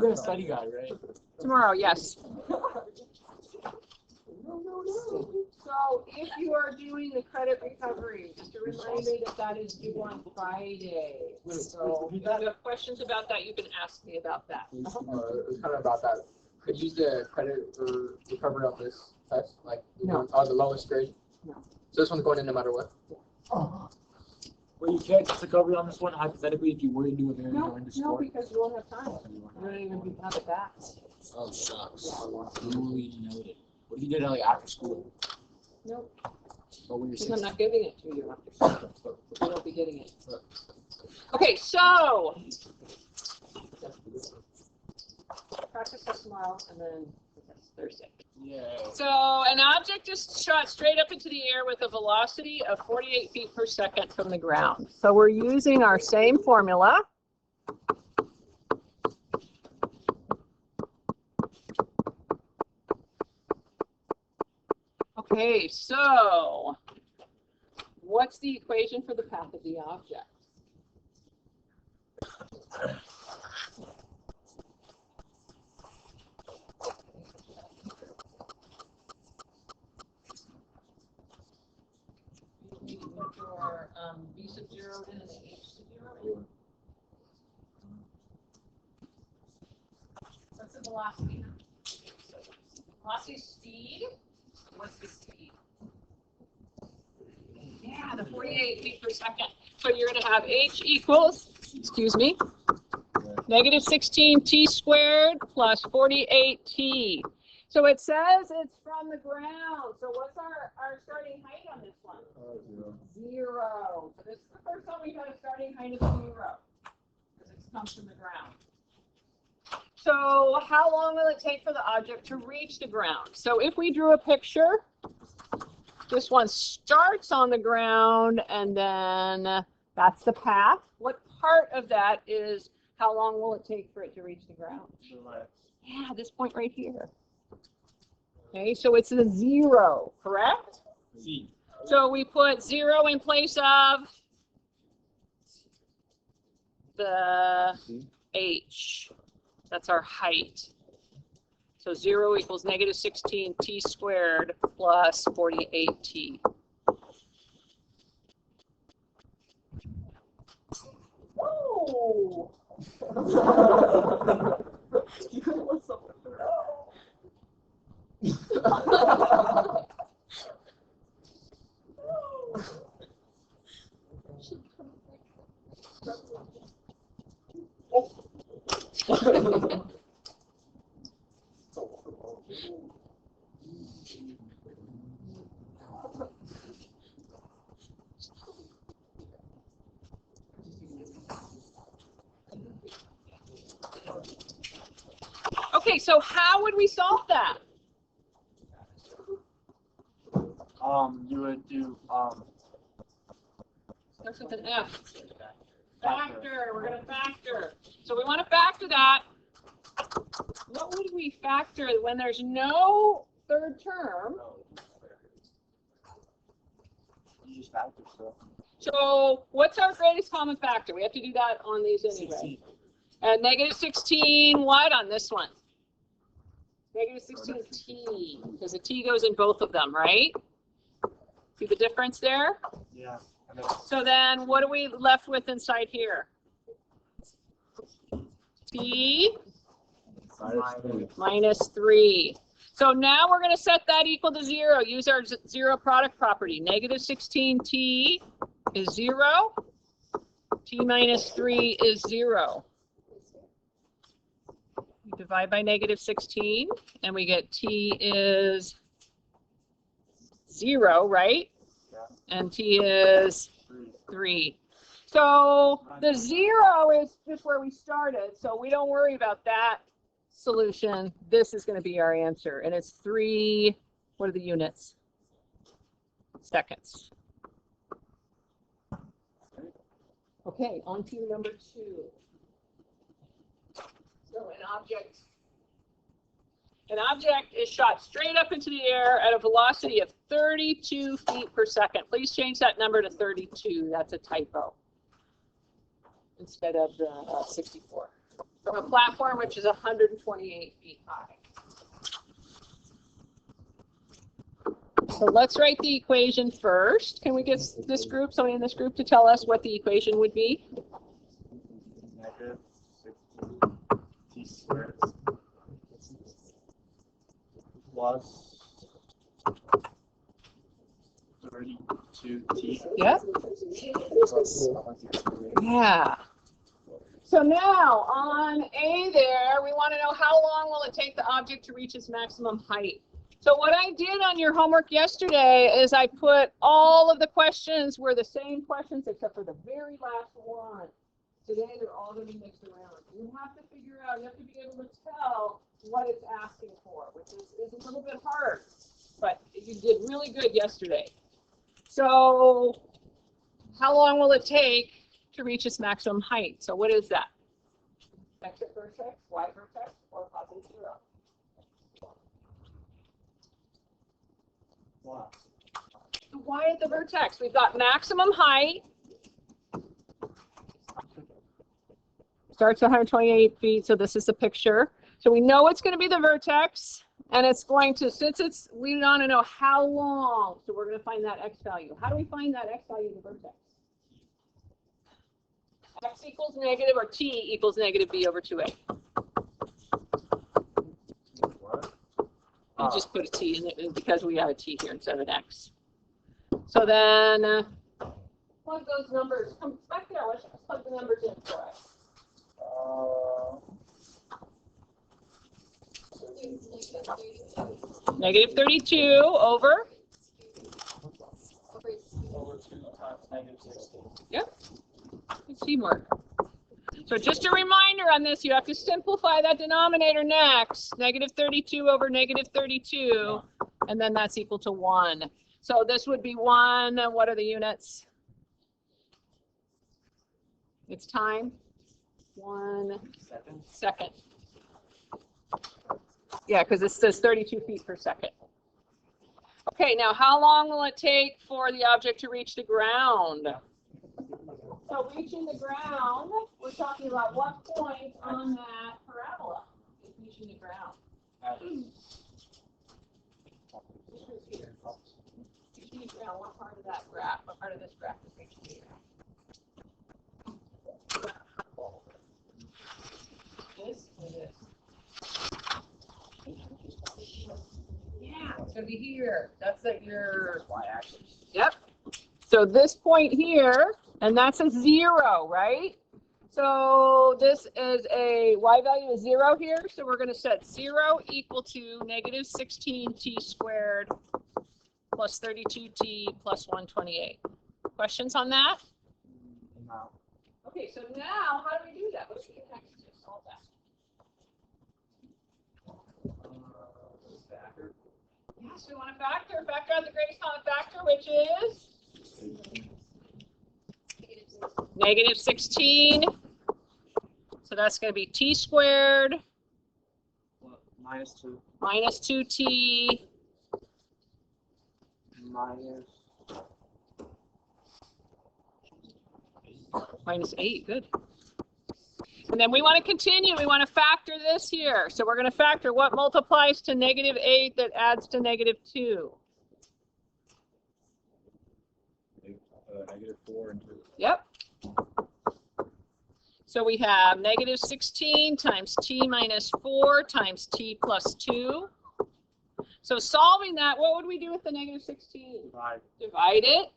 got a study guide, right? Tomorrow, yes. So if you are doing the credit recovery, just a reminder that that is due on Friday. So if you have questions about that, you can ask me about that. It's kind of about that. Could you use the credit for recovery on this test, like No. The lowest grade? No. So this one's going in no matter what? Oh. Well, you can't just recovery on this one, hypothetically, if you were to do a very No, sport. because you won't have time. You don't even have it back. Oh, shucks. Duly noted. What if you did it like after school? Nope. Or when you're Because I'm 16? not giving it to you after school. You won't be getting it. Okay, so practice test tomorrow and then test Thursday. Yeah. So an object is shot straight up into the air with a velocity of 48 feet per second from the ground. So we're using our same formula. Okay, so what's the equation for the path of the object? Your v sub 0 and an h sub 0. What's the velocity? Velocity speed. What's the speed? Yeah, the 48 feet per second. So you're going to have h equals, excuse me, negative 16t squared plus 48t. So it says it's from the ground. So what's our starting height on this one? 0. So this is the first time we got a starting height of 0 because it comes from the ground. So how long will it take for the object to reach the ground? So if we drew a picture, this one starts on the ground and then that's the path. What part of that is how long will it take for it to reach the ground? Yeah, this point right here. Okay, so it's a 0, correct? Z. So we put 0 in place of the h. That's our height. So 0 equals negative 16t squared plus 48t. Whoa! Okay, so how would we solve that? You would do Starts with an F. Factor. We're going to factor. So we want to factor that. What would we factor when there's no third term? you just factor stuff. So what's our greatest common factor? We have to do that on these anyway. 16. And negative 16 what on this one? Negative 16t, because the t goes in both of them, right? See the difference there? Yeah. So then what are we left with inside here? T minus 3. So now we're going to set that equal to 0. Use our zero product property. Negative 16t is 0. T minus 3 is 0. We divide by negative 16, and we get t is 0, right? Yeah. And t is 3. So the 0 is just where we started, so we don't worry about that solution. This is going to be our answer, and it's 3, what are the units? Seconds. Okay, on to number 2. So an object is shot straight up into the air at a velocity of 32 feet per second. Please change that number to 32. That's a typo instead of the 64. from a platform which is 128 feet high. So let's write the equation first. Can we get this group, somebody in this group, to tell us what the equation would be? Negative 16 t squared plus 32t. Yep. Plus Yeah. So now on A there, we want to know how long will it take the object to reach its maximum height. So what I did on your homework yesterday is I put all of the questions were the same questions except for the very last one. Today they're all going to be mixed around. You have to figure out, you have to be able to tell what it's asking for, which is a little bit hard, but you did really good yesterday. So how long will it take to reach its maximum height? So what is that? X vertex, Y vertex, or positive 0? Wow. Y at the vertex. We've got maximum height. Starts at 128 feet, so this is the picture. So we know it's going to be the vertex, and it's going to, since we want to know how long, so we're going to find that X value. How do we find that X value of the vertex? X equals negative, or T equals negative B over 2A. What? You just put a T in it because we have a T here instead of an X. So then plug those numbers. Come back there. Let's plug the numbers in for us. Negative 32 over? Over 2 times negative 16. Yep. Good teamwork. So just a reminder on this, you have to simplify that denominator next. Negative 32 over negative 32, and then that's equal to 1. So this would be 1, and what are the units? It's time. 1 second. Yeah, because it says 32 feet per second. Okay, now how long will it take for the object to reach the ground? So reaching the ground, we're talking about what point on that parabola is reaching the ground? Reaching the ground, what part of that graph, what part of this graph is reaching the ground? This or this? Yeah, it's going to be here. That's your y-axis. Yep. So this point here, and that's a 0, right? So this is a y value is 0 here. So we're going to set 0 equal to negative 16t squared plus 32t plus 128. Questions on that? No. Okay, so now how do we do that? What do we next to solve that? Factor. Yes, we want to factor out the greatest common factor, which is negative 16. So that's going to be t squared Well, minus 2. minus 2t minus 8. Good. And then we want to continue. We want to factor this here. So we're going to factor what multiplies to negative 8 that adds to negative 2. Negative 4 and 2. Yep. So we have negative 16 times t minus 4 times t plus 2. So solving that, what would we do with the negative 16? Divide it.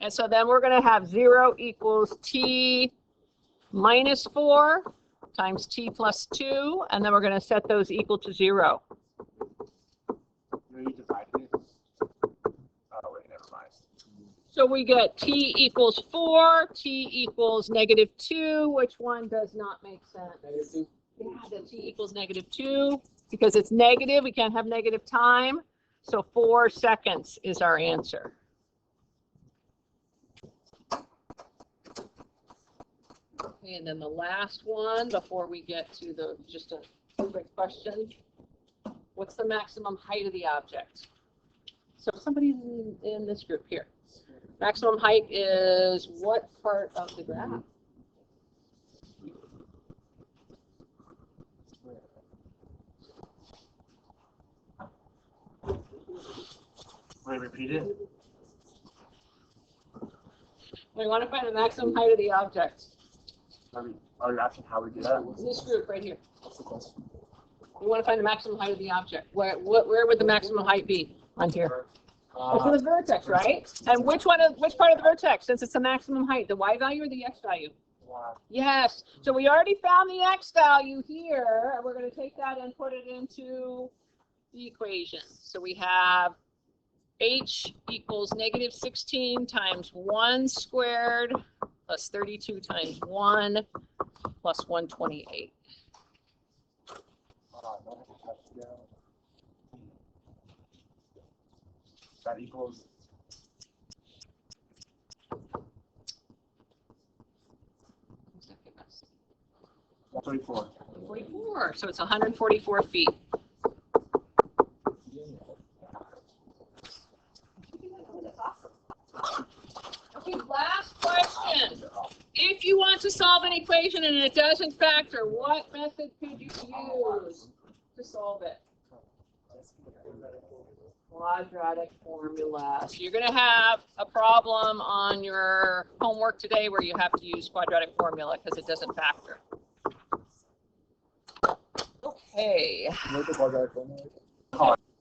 And so then we're going to have 0 equals t minus 4 times t plus 2. And then we're going to set those equal to 0. You divided it. Oh, wait, never mind. So we get t equals 4, t equals negative 2. Which one does not make sense? Negative 2. Yeah, the t equals negative 2. Because it's negative, we can't have negative time. So 4 seconds is our answer. Okay, and then the last one before we get to the just a quick question. What's the maximum height of the object? So somebody in this group here. Maximum height is what part of the graph? repeat it? We want to find the maximum height of the object. Are you asking how we do that? This group right here. What's the question? We want to find the maximum height of the object. Where would the maximum height be on here? It's the vertex, right? And which part of the vertex, since it's the maximum height, the y value or the x value? Wow. Yes. So we already found the x value here, and we're going to take that and put it into the equation. So we have h equals negative 16 times 1 squared plus 32 times 1 plus 128. That equals 134. 44. So it's 144 feet. Okay, last question. If you want to solve an equation and it doesn't factor, what method could you use to solve it? Quadratic formula. So you're going to have a problem on your homework today where you have to use quadratic formula because it doesn't factor. Okay. What's the quadratic formula?